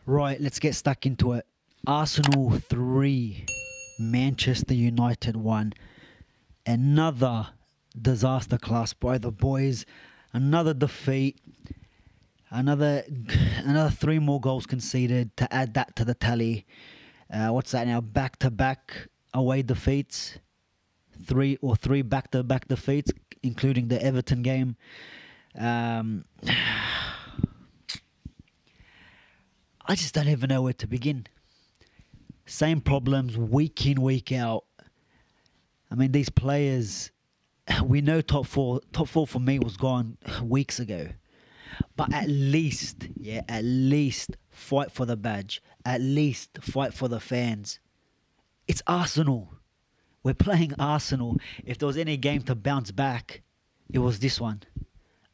Right, let's get stuck into it. Arsenal 3, Manchester United 1. Another disaster class by the boys. Another defeat. Another 3 more goals conceded to add that to the tally. What's that now? Back-to-back away defeats. 3 back-to-back defeats, including the Everton game. I just don't even know where to begin. Same problems week in, week out. I mean, these players, we know top four for me was gone weeks ago. But at least fight for the badge. At least fight for the fans. It's Arsenal. We're playing Arsenal. If there was any game to bounce back, it was this one.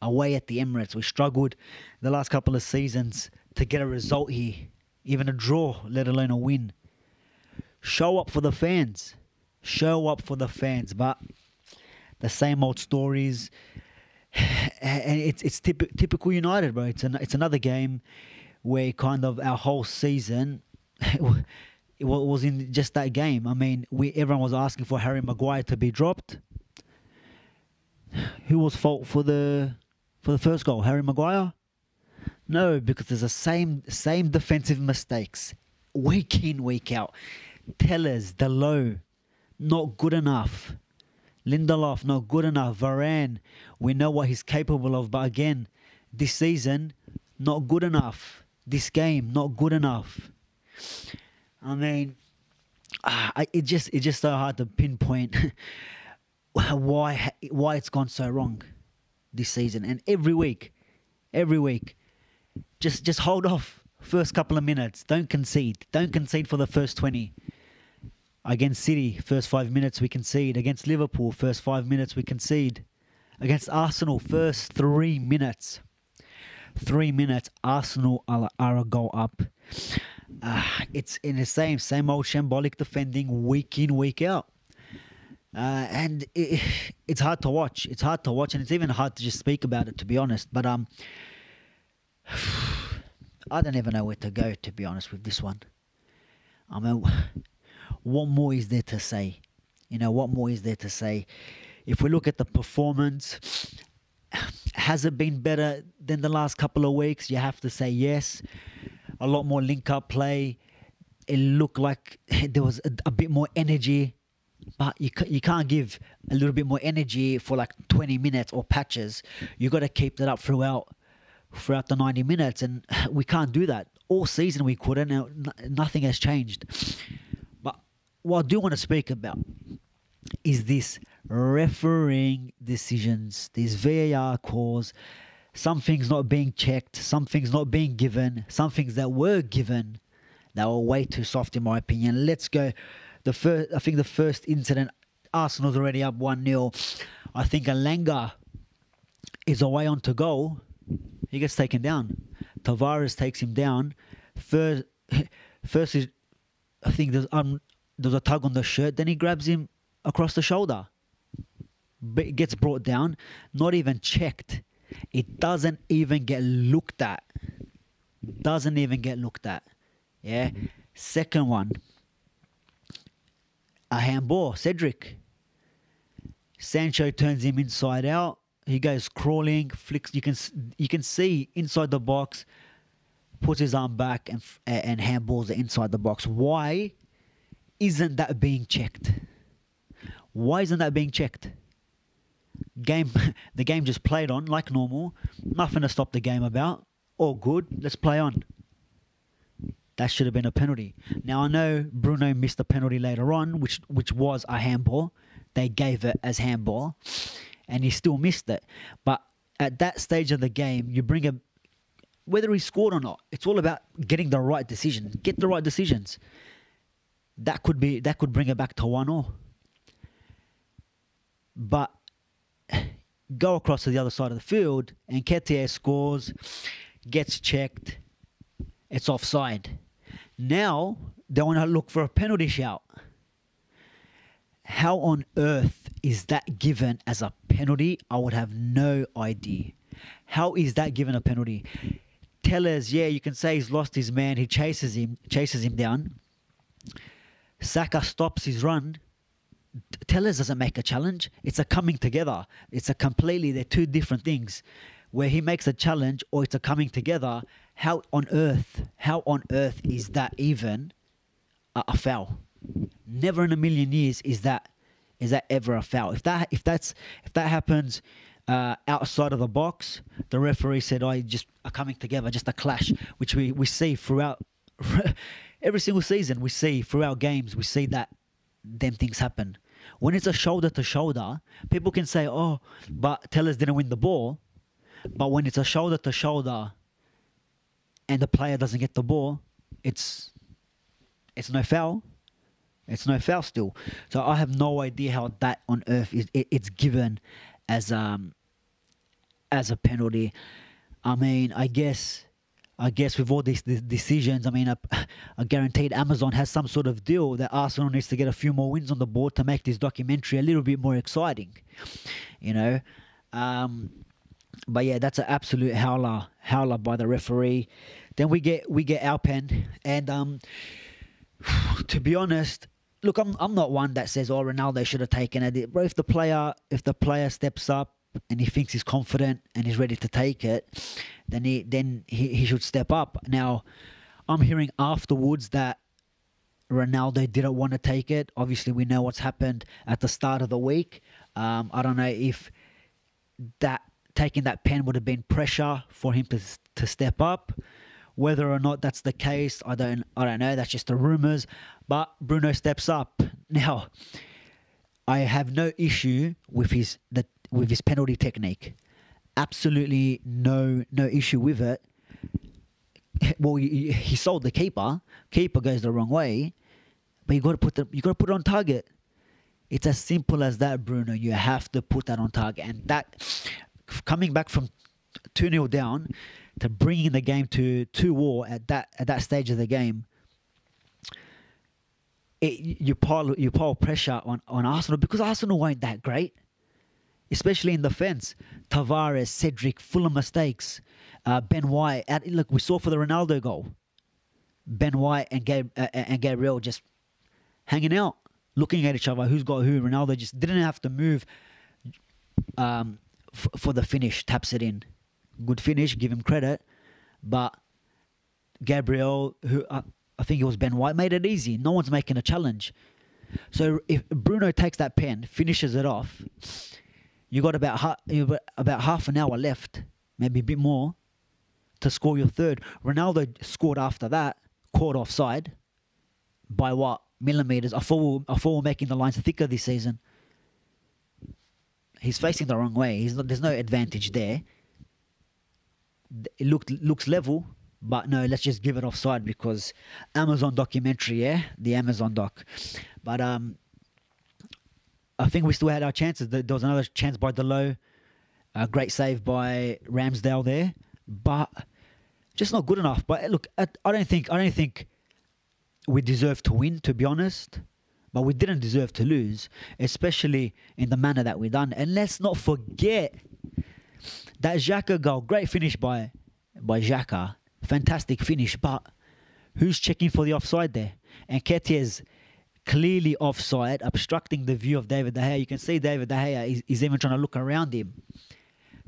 Away at the Emirates. We struggled the last couple of seasons to get a result here. Even a draw, let alone a win. Show up for the fans. Show up for the fans. But the same old stories. And it's typical United, bro. It's another game where kind of our whole season it was in just that game. I mean, everyone was asking for Harry Maguire to be dropped. Who was fault for the first goal? Harry Maguire? No, because there's the same defensive mistakes week in, week out. Tellers, Dalot, not good enough. Lindelof, not good enough. Varane, we know what he's capable of, but again, this season, not good enough. This game, not good enough. I mean, it's just so hard to pinpoint why it's gone so wrong this season. And every week, just hold off first couple of minutes. Don't concede. Don't concede for the first 20. Against City, first 5 minutes we concede. Against Liverpool, first 5 minutes we concede. Against Arsenal, first 3 minutes. 3 minutes, Arsenal are a goal up. It's in the same old shambolic defending week in, week out. And it's hard to watch. It's hard to watch, and it's even hard to just speak about it, to be honest. But I don't even know where to go, to be honest, with this one. I mean, what more is there to say? You know, what more is there to say? If we look at the performance, has it been better than the last couple of weeks? You have to say yes. A lot more link-up play. It looked like there was a bit more energy. But you can't give a little bit more energy for like 20 minutes or patches. You got to keep that up throughout the 90 minutes. And we can't do that. All season we couldn't. Now, nothing has changed. But what I do want to speak about is this refereeing decisions, these VAR calls, some things not being checked, some things not being given, some things that were given that were way too soft in my opinion. Let's go. I think the first incident, Arsenal's already up 1-0. I think Alanga is away onto goal. He gets taken down. Tavares takes him down. First is, I think there's a tug on the shirt. Then he grabs him across the shoulder. Gets brought down. Not even checked. It doesn't even get looked at. Doesn't even get looked at. Yeah. Second one. A handball. Cedric. Sancho turns him inside out. He goes crawling, flicks. You can see inside the box. Puts his arm back and handballs it inside the box. Why isn't that being checked? Why isn't that being checked? The game just played on like normal. Nothing to stop the game about. All good. Let's play on. That should have been a penalty. Now I know Bruno missed a penalty later on, which was a handball. They gave it as handball, and he still missed it. But at that stage of the game, you bring a whether he scored or not. It's all about getting the right decisions. Get the right decisions. That could bring it back to 1-1. But go across to the other side of the field, and Nketiah scores, gets checked. It's offside. Now they want to look for a penalty shout. how on earth is that given as a penalty? I would have no idea. How is that given a penalty? Tellers, yeah, you can say he's lost his man. He chases him down. Saka stops his run. Tellers doesn't make a challenge. It's a coming together. They're two different things. Where he makes a challenge or it's a coming together, how on earth is that even a foul? Never in a million years is that ever a foul. If that happens outside of the box, the referee said, "Oh, just a coming together, just a clash," which we see throughout every single season. We see throughout games, we see that them things happen. When it's a shoulder to shoulder, people can say, "Oh, but Tellers didn't win the ball." But when it's a shoulder to shoulder and the player doesn't get the ball, it's no foul. It's no foul still. So I have no idea how that on earth it's given as a penalty. I mean, I guess with all these decisions, I mean, I guaranteed Amazon has some sort of deal that Arsenal needs to get a few more wins on the board to make this documentary a little bit more exciting, you know. But yeah, that's an absolute howler by the referee. Then we get our pen, and to be honest, look, I'm not one that says, "Oh, Ronaldo should have taken it." Bro, if the player steps up and he thinks he's confident and he's ready to take it, then he should step up. Now, I'm hearing afterwards that Ronaldo didn't want to take it. Obviously, we know what's happened at the start of the week. I don't know if taking that pen would have been pressure for him to step up. Whether or not that's the case, I don't know. That's just the rumours. But Bruno steps up. Now, I have no issue with his penalty technique. Absolutely no issue with it. Well, he sold the keeper. Keeper goes the wrong way, but you got to put it on target. It's as simple as that, Bruno. You have to put that on target, and that coming back from 2-0 down to bringing the game to 2-2 at that stage of the game, you pile pressure on Arsenal, because Arsenal weren't that great, especially in defence. Tavares, Cedric, full of mistakes. Ben White, look, we saw for the Ronaldo goal, Ben White and Gabriel just hanging out, looking at each other, who's got who. Ronaldo just didn't have to move for the finish, taps it in. Good finish, give him credit. But Gabriel, who I think it was Ben White, made it easy. No one's making a challenge. So if Bruno takes that pen, finishes it off, you got about half an hour left, maybe a bit more, to score your third. Ronaldo scored after that, caught offside by what? Millimeters. I thought we're making the lines thicker this season. He's facing the wrong way. There's no advantage there. It looks level, but no, let's just give it offside because Amazon documentary, yeah? The Amazon doc. But I think we still had our chances. There was another chance by Dalot. A great save by Ramsdale there. But just not good enough. But look, I don't think we deserve to win, to be honest. But we didn't deserve to lose, especially in the manner that we done. And let's not forget that Xhaka goal. Great finish by Xhaka. Fantastic finish. But who's checking for the offside there? And Nketiah's clearly offside, obstructing the view of David De Gea. You can see David De Gea is even trying to look around him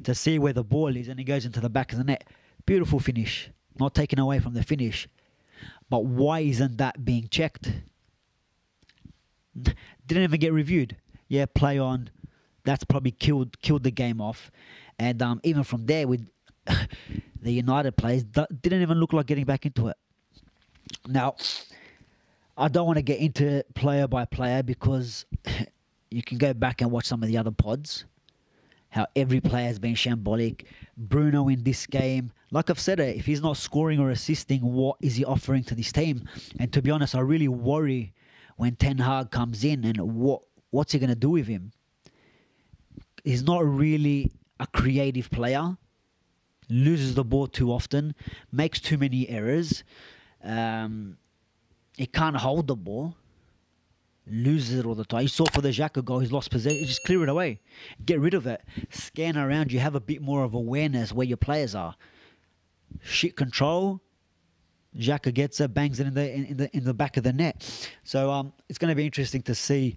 to see where the ball is, and he goes into the back of the net. Beautiful finish. Not taken away from the finish. But why isn't that being checked? Didn't even get reviewed. Yeah, play on. That's probably killed the game off. And even from there, with the United players, didn't even look like getting back into it. Now, I don't want to get into player by player because you can go back and watch some of the other pods. How every player has been shambolic. Bruno in this game, like I've said it, if he's not scoring or assisting, what is he offering to this team? And to be honest, I really worry when Ten Hag comes in and what's he going to do with him? He's not really a creative player. Loses the ball too often. Makes too many errors. He can't hold the ball. loses it all the time. You saw for the Xhaka goal, he's lost possession. Just clear it away. Get rid of it. Scan around you. Have a bit more of awareness where your players are. Shit control. Xhaka gets it, bangs it in the back of the net. So it's going to be interesting to see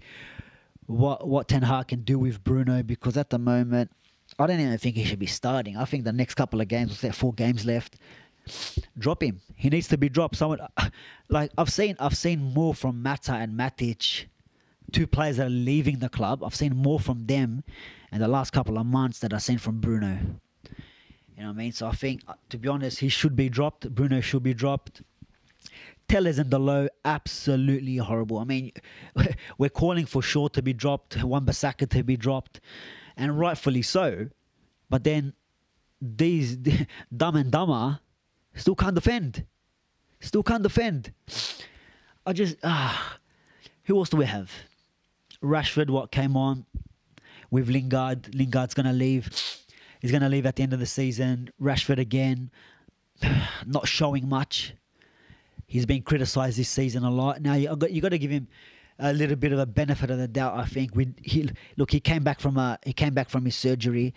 what Ten Hag can do with Bruno, because at the moment I don't even think he should be starting. I think the next couple of games, what's that, 4 games left, drop him. He needs to be dropped. Someone like I've seen more from Mata and Matic, 2 players that are leaving the club. I've seen more from them in the last couple of months than I've seen from Bruno. You know what I mean? So I think, to be honest, he should be dropped. Bruno should be dropped. Tellers and Dalot, absolutely horrible. I mean, we're calling for Shaw to be dropped, Wan-Bissaka to be dropped, and rightfully so. But then these Dumb and Dumber still can't defend. Still can't defend. I just... who else do we have? Rashford, what came on with Lingard. Lingard's going to leave. He's going to leave at the end of the season. Rashford again, not showing much. He's been criticised this season a lot. Now you got to give him a little bit of a benefit of the doubt. I think he came back from his surgery,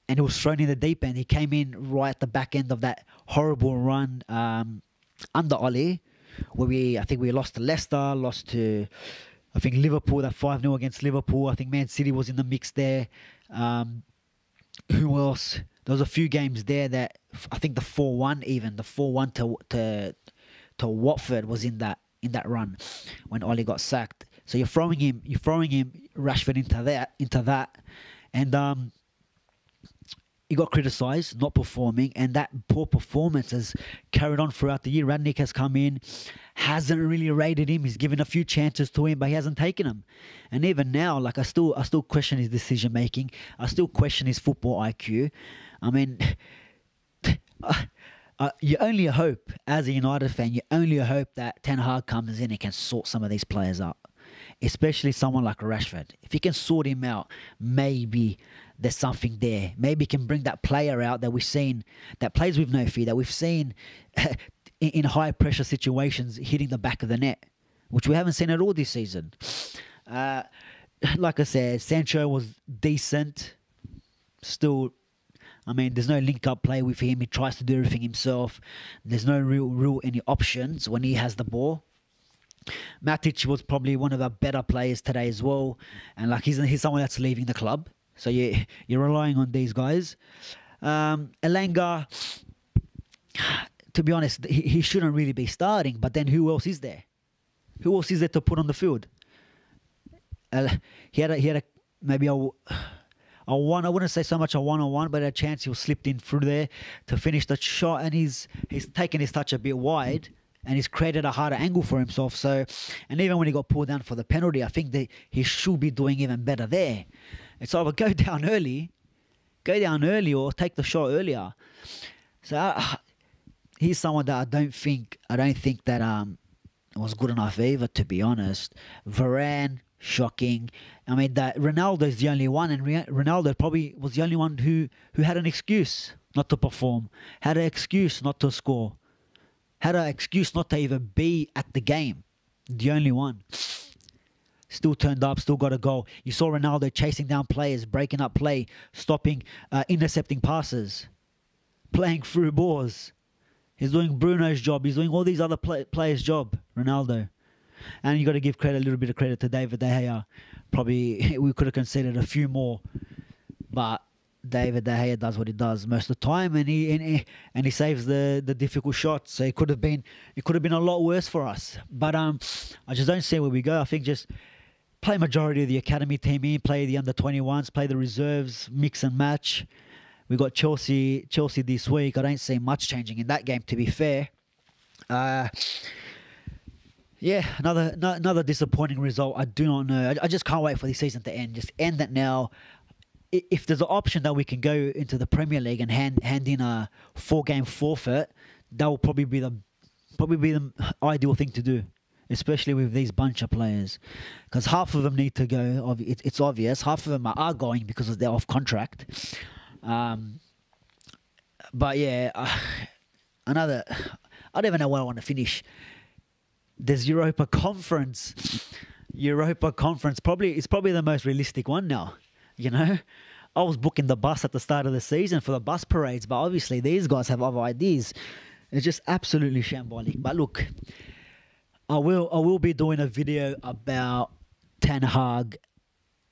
and he was thrown in the deep end. He came in right at the back end of that horrible run under Oli, where I think we lost to Leicester, lost to I think Liverpool, that 5-0 against Liverpool. I think Man City was in the mix there. Who else? There was a few games there that I think the 4-1 even, the 4-1 to Watford was in that run when Oli got sacked. So you're throwing him Rashford into that, and he got criticised, not performing, and that poor performance has carried on throughout the year. Radnick has come in, hasn't really rated him. He's given a few chances to him, but he hasn't taken them. And even now, like I still question his decision making. I still question his football IQ. I mean, you only hope, as a United fan, you only hope that Ten Hag comes in and can sort some of these players out, especially someone like Rashford. If you can sort him out, maybe there's something there. Maybe he can bring that player out that we've seen, that plays with no fear, that we've seen in high pressure situations hitting the back of the net, which we haven't seen at all this season. Like I said, Sancho was decent. Still, I mean, there's no link-up play with him. He tries to do everything himself. There's no real any options when he has the ball. Matic was probably one of our better players today as well, and like he's someone that's leaving the club. So you're relying on these guys. Elanga, to be honest, he shouldn't really be starting. But then who else is there? Who else is there to put on the field? He had a maybe a one. I wouldn't say so much a one-on-one, but a chance he was slipped in through there to finish the shot, and he's taken his touch a bit wide, and he's created a harder angle for himself. So, and even when he got pulled down for the penalty, I think that he should be doing even better there. It's either go down early, or take the shot earlier. So he's someone that I don't think that was good enough either, to be honest. Varane, shocking. I mean, that Ronaldo is the only one, and Ronaldo probably was the only one who had an excuse not to perform, had an excuse not to score, had an excuse not to even be at the game. The only one. Still turned up, still got a goal. You saw Ronaldo chasing down players, breaking up play, stopping, intercepting passes, playing through balls. He's doing Bruno's job. He's doing all these other players' job, Ronaldo. And you got to give credit, a little bit of credit to David De Gea. Probably we could have considered a few more, but David De Gea does what he does most of the time, and he saves the difficult shots. So it could have been a lot worse for us. But I just don't see where we go. I think just play majority of the academy team in, play the under-21s, play the reserves, mix and match. We got Chelsea this week. I don't see much changing in that game, to be fair. Yeah, another disappointing result. I do not know. I just can't wait for the season to end. Just end it now. If there's an option that we can go into the Premier League and hand in a 4-game forfeit, that will probably be the ideal thing to do, especially with these bunch of players, because half of them need to go. It's obvious. Half of them are going because they're off contract. But yeah, I don't even know where I want to finish. There's Europa Conference. Europa Conference it's probably the most realistic one now. You know, I was booking the bus at the start of the season for the bus parades, but obviously these guys have other ideas. It's just absolutely shambolic. But look, I will be doing a video about Ten Hag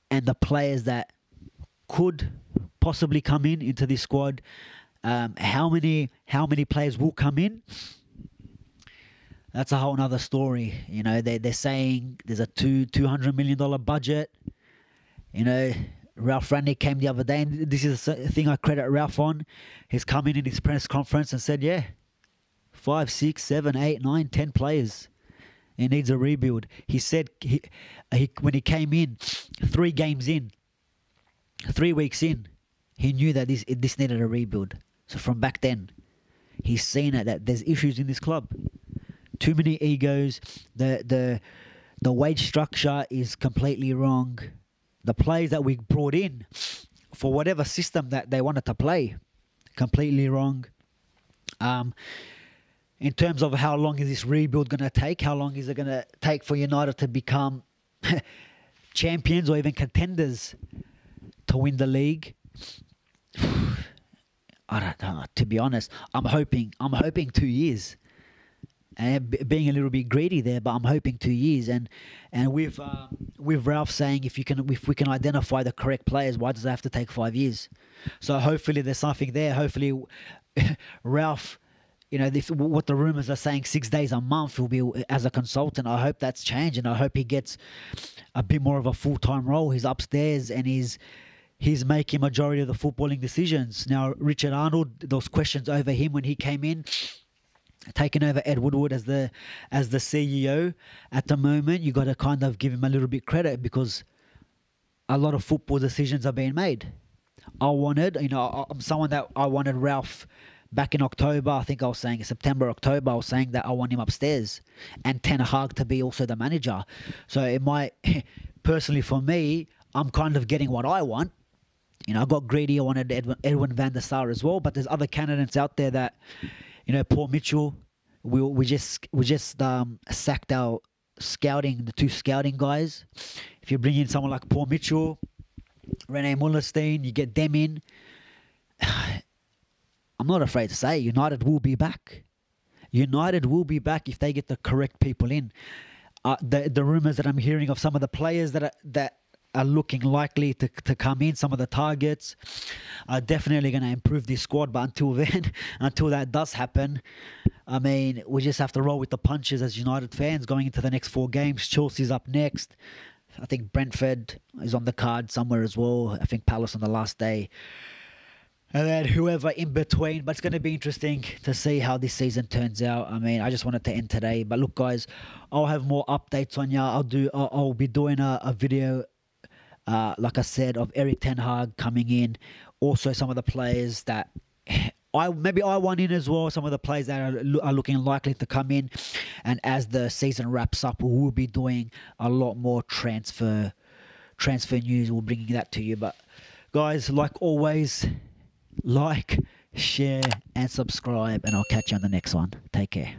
and the players that could possibly come into this squad. How many players will come in? That's a whole nother story. You know, they're saying there's a $200 million budget. You know, Ralph Rangnick came the other day, and this is the thing I credit Ralph on. He's come in his press conference and said, yeah, 5, 6, 7, 8, 9, 10 players. He needs a rebuild. He said when he came in, 3 games in, 3 weeks in, he knew that this needed a rebuild. So from back then, he's seen it, that there's issues in this club. Too many egos. The wage structure is completely wrong. The players that we brought in for whatever system that they wanted to play, completely wrong. In terms of how long is this rebuild going to take? How long is it going to take for United to become champions or even contenders to win the league? I don't know. To be honest, I'm hoping 2 years. And being a little bit greedy there, but I'm hoping 2 years. And with Ralph saying if we can identify the correct players, why does it have to take 5 years? So hopefully there's something there. Hopefully Ralph, you know, what the rumors are saying, 6 days a month will be as a consultant. I hope that's changed, and I hope he gets a bit more of a full-time role. He's upstairs and he's making majority of the footballing decisions. Now, Richard Arnold, those questions over him when he came in, taking over Ed Woodward as the CEO at the moment, you got to kind of give him a little bit credit, because a lot of football decisions are being made. I'm someone that I wanted Ralph back in October. I think I was saying September, October, I was saying that I want him upstairs and Ten Hag to be also the manager. So it might, personally for me, I'm kind of getting what I want. You know, I got greedy. I wanted Edwin van der Sar as well, but there's other candidates out there that, you know, Paul Mitchell. We just sacked our scouting, the 2 scouting guys. If you bring in someone like Paul Mitchell, Rene Mullerstein, you get them in. I'm not afraid to say United will be back. United will be back if they get the correct people in. The rumours that I'm hearing of some of the players that are looking likely to come in, some of the targets are definitely going to improve this squad. But until then, until that does happen, I mean, we just have to roll with the punches as United fans going into the next 4 games. Chelsea's up next. I think Brentford is on the card somewhere as well. I think Palace on the last day. And then whoever in between. But it's going to be interesting to see how this season turns out. I mean, I just wanted to end today. But look, guys, I'll have more updates on you. I'll be doing a video, like I said, of Erik Ten Hag coming in. Also, some of the players that I want in as well. Some of the players that are looking likely to come in. And as the season wraps up, we will be doing a lot more transfer news. We'll bring that to you. But guys, like always, like, share and subscribe, and I'll catch you on the next one. Take care.